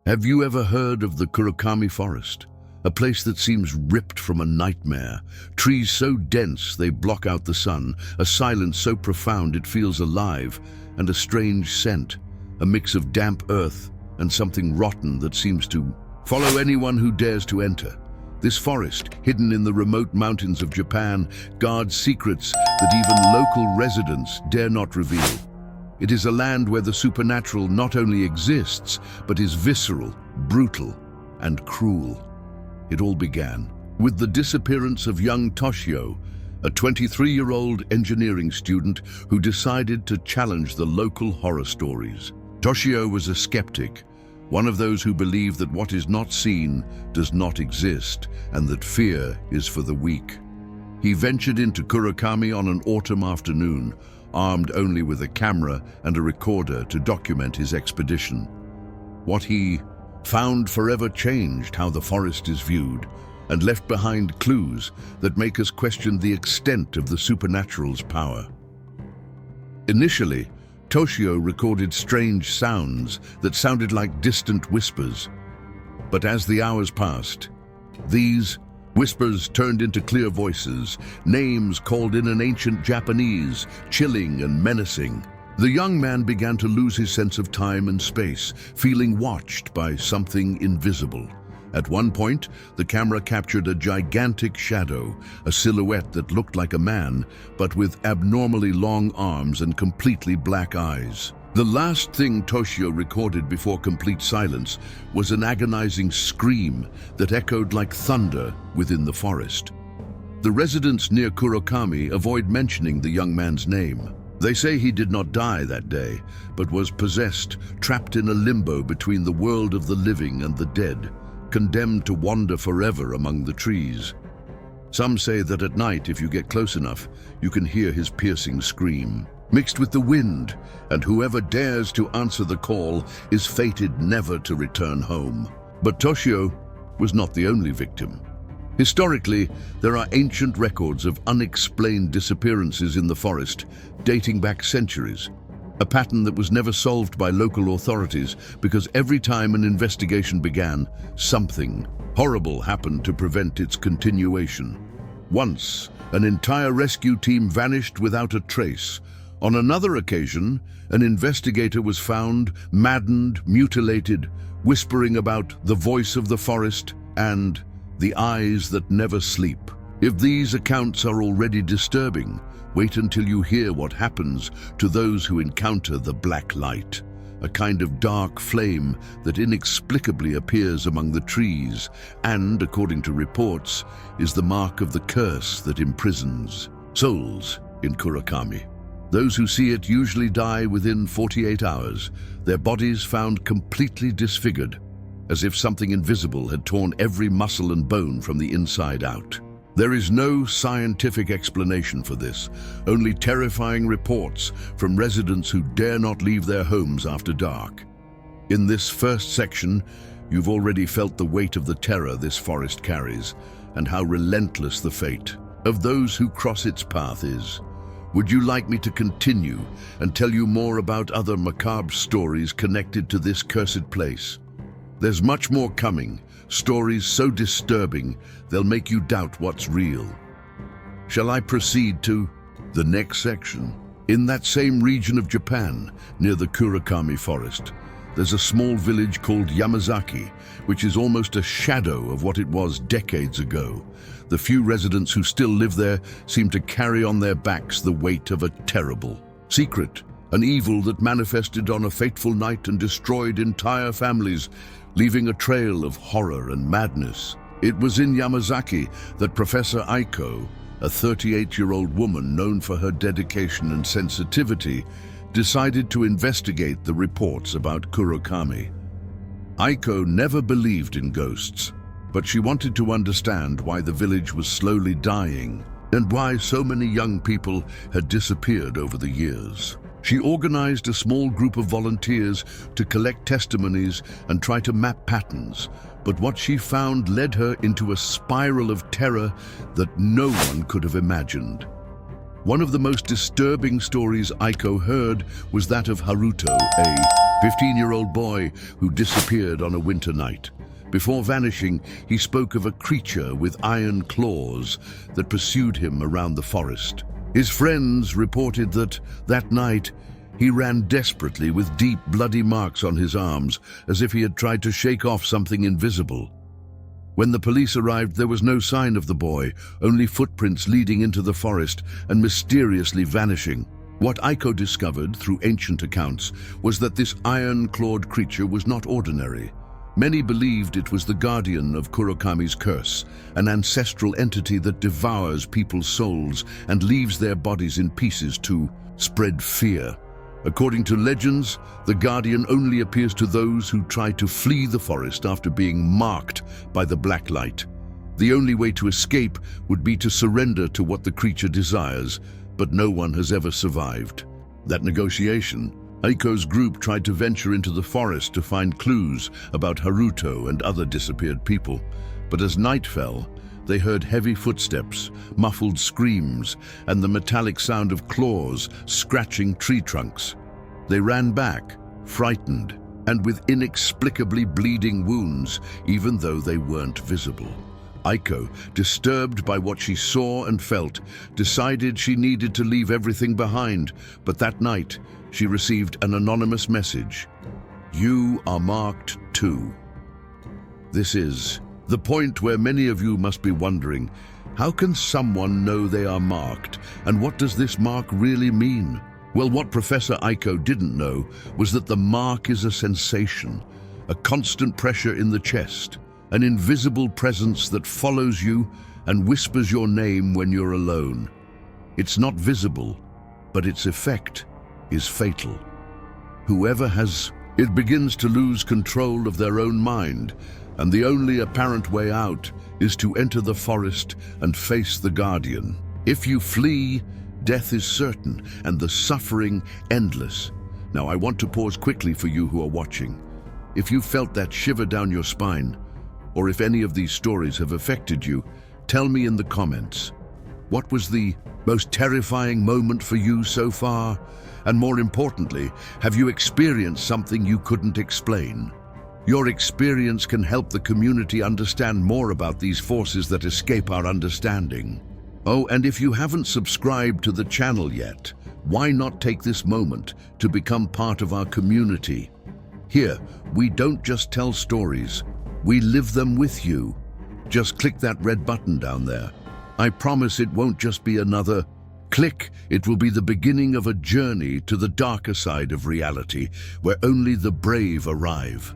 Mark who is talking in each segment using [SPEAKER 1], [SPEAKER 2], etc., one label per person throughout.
[SPEAKER 1] Have you ever heard of the Kurakami forest? A place that seems ripped from a nightmare. Trees so dense they block out the sun, a silence so profound it feels alive, and a strange scent, a mix of damp earth and something rotten that seems to follow anyone who dares to enter. This forest, hidden in the remote mountains of Japan, guards secrets that even local residents dare not reveal. It is a land where the supernatural not only exists, but is visceral, brutal, and cruel. It all began with the disappearance of young Toshio, a 23-year-old engineering student who decided to challenge the local horror stories. Toshio was a skeptic, one of those who believe that what is not seen does not exist, and that fear is for the weak. He ventured into Kurakami on an autumn afternoon, armed only with a camera and a recorder to document his expedition. What he found forever changed how the forest is viewed, and left behind clues that make us question the extent of the supernatural's power. Initially, Toshio recorded strange sounds that sounded like distant whispers. But as the hours passed, these whispers turned into clear voices, names called in an ancient Japanese, chilling and menacing. The young man began to lose his sense of time and space, feeling watched by something invisible. At one point, the camera captured a gigantic shadow, a silhouette that looked like a man, but with abnormally long arms and completely black eyes. The last thing Toshio recorded before complete silence was an agonizing scream that echoed like thunder within the forest. The residents near Kurakami avoid mentioning the young man's name. They say he did not die that day, but was possessed, trapped in a limbo between the world of the living and the dead, condemned to wander forever among the trees. Some say that at night, if you get close enough, you can hear his piercing scream, mixed with the wind, and whoever dares to answer the call is fated never to return home. But Toshio was not the only victim. Historically, there are ancient records of unexplained disappearances in the forest, dating back centuries, a pattern that was never solved by local authorities because every time an investigation began, something horrible happened to prevent its continuation. Once, an entire rescue team vanished without a trace. On another occasion, an investigator was found, maddened, mutilated, whispering about the voice of the forest and the eyes that never sleep. If these accounts are already disturbing, wait until you hear what happens to those who encounter the black light, a kind of dark flame that inexplicably appears among the trees and, according to reports, is the mark of the curse that imprisons souls in Kurakami. Those who see it usually die within 48 hours, their bodies found completely disfigured, as if something invisible had torn every muscle and bone from the inside out. There is no scientific explanation for this, only terrifying reports from residents who dare not leave their homes after dark. In this first section, you've already felt the weight of the terror this forest carries, and how relentless the fate of those who cross its path is. Would you like me to continue and tell you more about other macabre stories connected to this cursed place? There's much more coming, stories so disturbing they'll make you doubt what's real. Shall I proceed to the next section? In that same region of Japan, near the Kurakami forest, there's a small village called Yamazaki, which is almost a shadow of what it was decades ago. The few residents who still live there seem to carry on their backs the weight of a terrible secret, an evil that manifested on a fateful night and destroyed entire families, leaving a trail of horror and madness. It was in Yamazaki that Professor Aiko, a 38-year-old woman known for her dedication and sensitivity, decided to investigate the reports about Kurakami. Aiko never believed in ghosts, but she wanted to understand why the village was slowly dying and why so many young people had disappeared over the years. She organized a small group of volunteers to collect testimonies and try to map patterns, but what she found led her into a spiral of terror that no one could have imagined. One of the most disturbing stories Aiko heard was that of Haruto, a 15-year-old boy who disappeared on a winter night. Before vanishing, he spoke of a creature with iron claws that pursued him around the forest. His friends reported that night, he ran desperately with deep, bloody marks on his arms, as if he had tried to shake off something invisible. When the police arrived, there was no sign of the boy, only footprints leading into the forest and mysteriously vanishing. What Aiko discovered through ancient accounts was that this iron-clawed creature was not ordinary. Many believed it was the guardian of Kurokami's curse, an ancestral entity that devours people's souls and leaves their bodies in pieces to spread fear. According to legends, the guardian only appears to those who try to flee the forest after being marked by the black light. The only way to escape would be to surrender to what the creature desires, but no one has ever survived. That negotiation, Aiko's group tried to venture into the forest to find clues about Haruto and other disappeared people, but as night fell, they heard heavy footsteps, muffled screams, and the metallic sound of claws scratching tree trunks. They ran back, frightened, and with inexplicably bleeding wounds, even though they weren't visible. Aiko, disturbed by what she saw and felt, decided she needed to leave everything behind, but that night, she received an anonymous message. "You are marked too." This is the point where many of you must be wondering, how can someone know they are marked, and what does this mark really mean? Well, what Professor Aiko didn't know was that the mark is a sensation, a constant pressure in the chest, an invisible presence that follows you and whispers your name when you're alone. It's not visible, but its effect is fatal. Whoever has it begins to lose control of their own mind, and the only apparent way out is to enter the forest and face the guardian. If you flee, death is certain and the suffering endless. Now I want to pause quickly for you who are watching. If you felt that shiver down your spine, or if any of these stories have affected you, tell me in the comments. What was the most terrifying moment for you so far? And more importantly, have you experienced something you couldn't explain? Your experience can help the community understand more about these forces that escape our understanding. Oh, and if you haven't subscribed to the channel yet, why not take this moment to become part of our community? Here, we don't just tell stories, we live them with you. Just click that red button down there. I promise it won't just be another click, it will be the beginning of a journey to the darker side of reality, where only the brave arrive.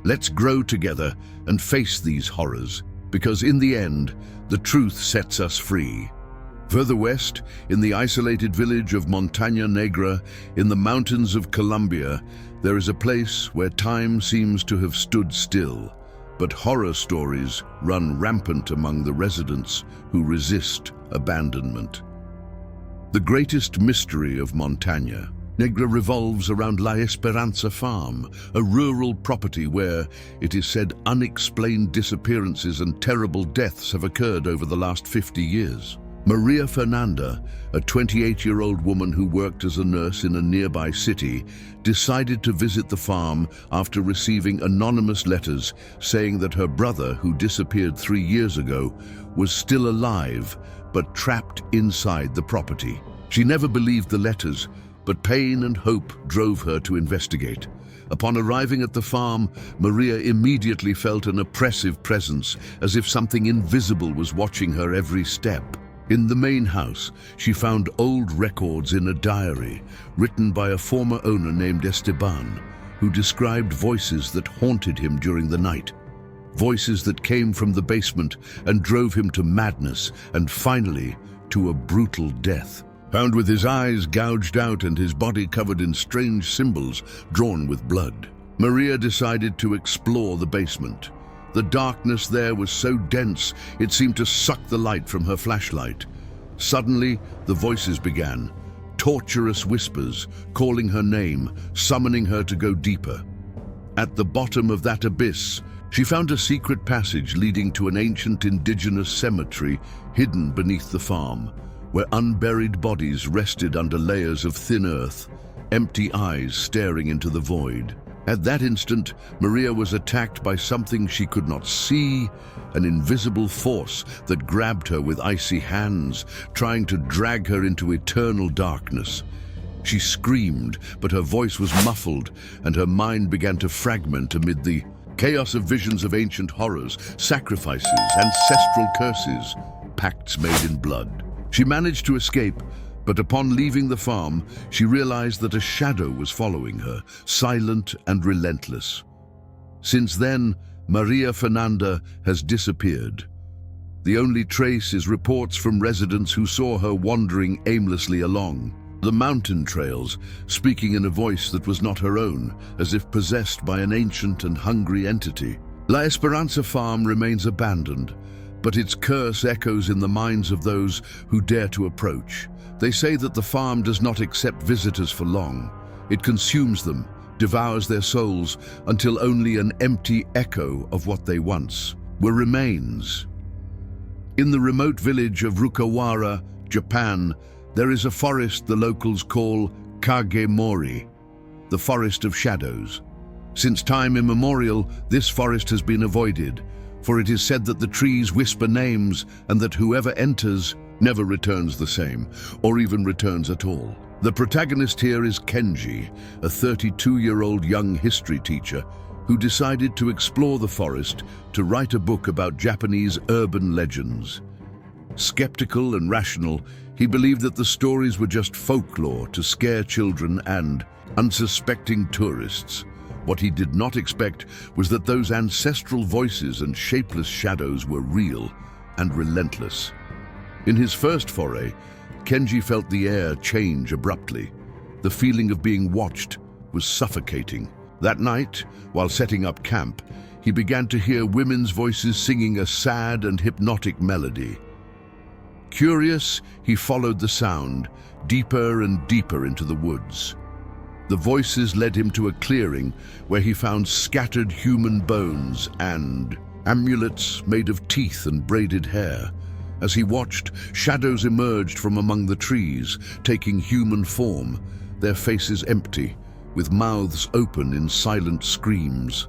[SPEAKER 1] Let's grow together and face these horrors, because in the end, the truth sets us free. Further west, in the isolated village of Montaña Negra, in the mountains of Colombia, there is a place where time seems to have stood still, but horror stories run rampant among the residents who resist abandonment. The greatest mystery of Montaña Negra revolves around La Esperanza Farm, a rural property where, it is said, unexplained disappearances and terrible deaths have occurred over the last 50 years. Maria Fernanda, a 28-year-old woman who worked as a nurse in a nearby city, decided to visit the farm after receiving anonymous letters saying that her brother, who disappeared 3 years ago, was still alive but trapped inside the property. She never believed the letters, but pain and hope drove her to investigate. Upon arriving at the farm, Maria immediately felt an oppressive presence, as if something invisible was watching her every step. In the main house, she found old records in a diary written by a former owner named Esteban, who described voices that haunted him during the night. Voices that came from the basement and drove him to madness and finally to a brutal death. Found with his eyes gouged out and his body covered in strange symbols drawn with blood. Maria decided to explore the basement. The darkness there was so dense it seemed to suck the light from her flashlight. Suddenly, the voices began, torturous whispers, calling her name, summoning her to go deeper. At the bottom of that abyss, she found a secret passage leading to an ancient indigenous cemetery hidden beneath the farm, where unburied bodies rested under layers of thin earth. empty eyes staring into the void. At that instant, Maria was attacked by something she could not see, an invisible force that grabbed her with icy hands, trying to drag her into eternal darkness. She screamed, but her voice was muffled, and her mind began to fragment amid the chaos of visions of ancient horrors, sacrifices, ancestral curses, pacts made in blood. She managed to escape, but upon leaving the farm, she realized that a shadow was following her, silent and relentless. Since then, Maria Fernanda has disappeared. The only trace is reports from residents who saw her wandering aimlessly along the mountain trails, speaking in a voice that was not her own, as if possessed by an ancient and hungry entity. La Esperanza farm remains abandoned, but its curse echoes in the minds of those who dare to approach. They say that the farm does not accept visitors for long. It consumes them, devours their souls, until only an empty echo of what they once were remains. In the remote village of Rukawara, Japan, there is a forest the locals call Kagemori, the forest of shadows. Since time immemorial, this forest has been avoided, for it is said that the trees whisper names and that whoever enters never returns the same, or even returns at all. The protagonist here is Kenji, a 32-year-old young history teacher who decided to explore the forest to write a book about Japanese urban legends. Skeptical and rational, he believed that the stories were just folklore to scare children and unsuspecting tourists. What he did not expect was that those ancestral voices and shapeless shadows were real and relentless. In his first foray, Kenji felt the air change abruptly. The feeling of being watched was suffocating. That night, while setting up camp, he began to hear women's voices singing a sad and hypnotic melody. Curious, he followed the sound, deeper and deeper into the woods. The voices led him to a clearing where he found scattered human bones and amulets made of teeth and braided hair. As he watched, shadows emerged from among the trees, taking human form, their faces empty, with mouths open in silent screams.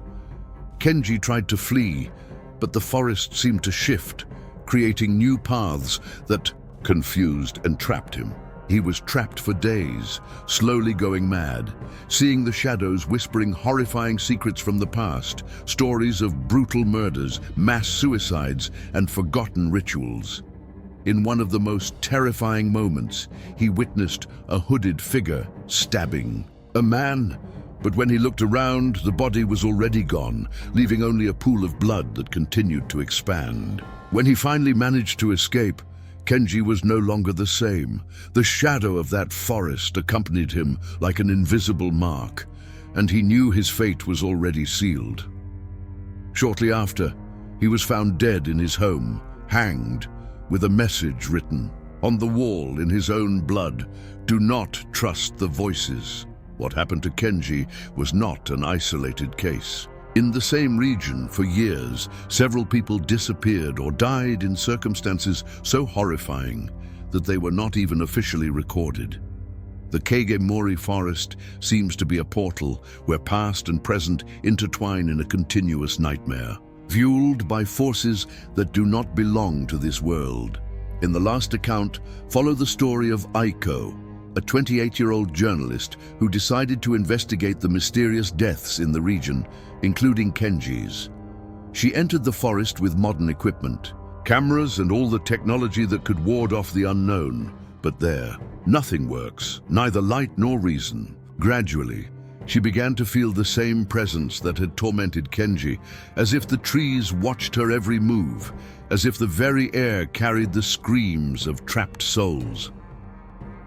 [SPEAKER 1] Kenji tried to flee, but the forest seemed to shift, creating new paths that confused and trapped him. He was trapped for days, slowly going mad, seeing the shadows whispering horrifying secrets from the past, stories of brutal murders, mass suicides, and forgotten rituals. In one of the most terrifying moments, he witnessed a hooded figure stabbing a man. But when he looked around, the body was already gone, leaving only a pool of blood that continued to expand. When he finally managed to escape, Kenji was no longer the same. The shadow of that forest accompanied him like an invisible mark, and he knew his fate was already sealed. Shortly after, he was found dead in his home, hanged, with a message written on the wall in his own blood: "Do not trust the voices." What happened to Kenji was not an isolated case. In the same region, for years, several people disappeared or died in circumstances so horrifying that they were not even officially recorded. The Kagemori forest seems to be a portal where past and present intertwine in a continuous nightmare, fueled by forces that do not belong to this world. In the last account, follow the story of Aiko, a 28-year-old journalist who decided to investigate the mysterious deaths in the region, including Kenji's. She entered the forest with modern equipment, cameras and all the technology that could ward off the unknown. But there, nothing works, neither light nor reason. Gradually, she began to feel the same presence that had tormented Kenji, as if the trees watched her every move, as if the very air carried the screams of trapped souls.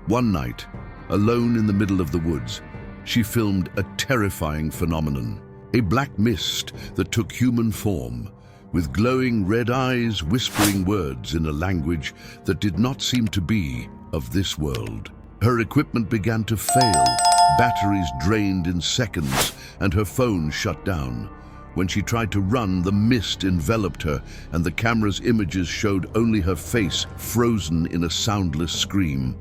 [SPEAKER 1] One night, alone in the middle of the woods, she filmed a terrifying phenomenon. A black mist that took human form, with glowing red eyes whispering words in a language that did not seem to be of this world. Her equipment began to fail, batteries drained in seconds, and her phone shut down. When she tried to run, the mist enveloped her, and the camera's images showed only her face frozen in a soundless scream.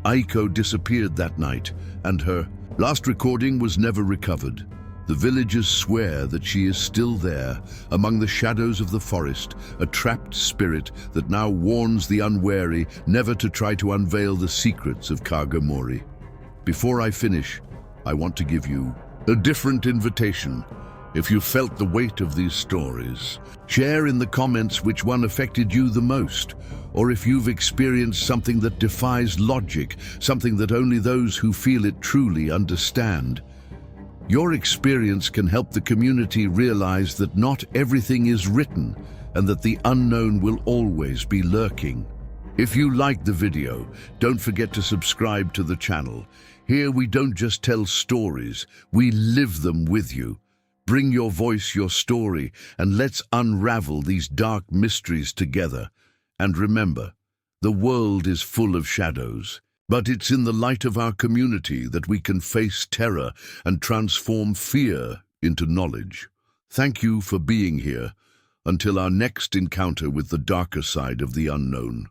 [SPEAKER 1] Aiko disappeared that night, and her Last recording was never recovered. The villagers swear that she is still there, among the shadows of the forest, a trapped spirit that now warns the unwary never to try to unveil the secrets of Kagomori. Before I finish, I want to give you a different invitation. If you felt the weight of these stories, share in the comments which one affected you the most, or if you've experienced something that defies logic, something that only those who feel it truly understand. Your experience can help the community realize that not everything is written and that the unknown will always be lurking. If you liked the video, don't forget to subscribe to the channel. Here we don't just tell stories, we live them with you. Bring your voice, your story, and let's unravel these dark mysteries together. And remember, the world is full of shadows, but it's in the light of our community that we can face terror and transform fear into knowledge. Thank you for being here. Until our next encounter with the darker side of the unknown.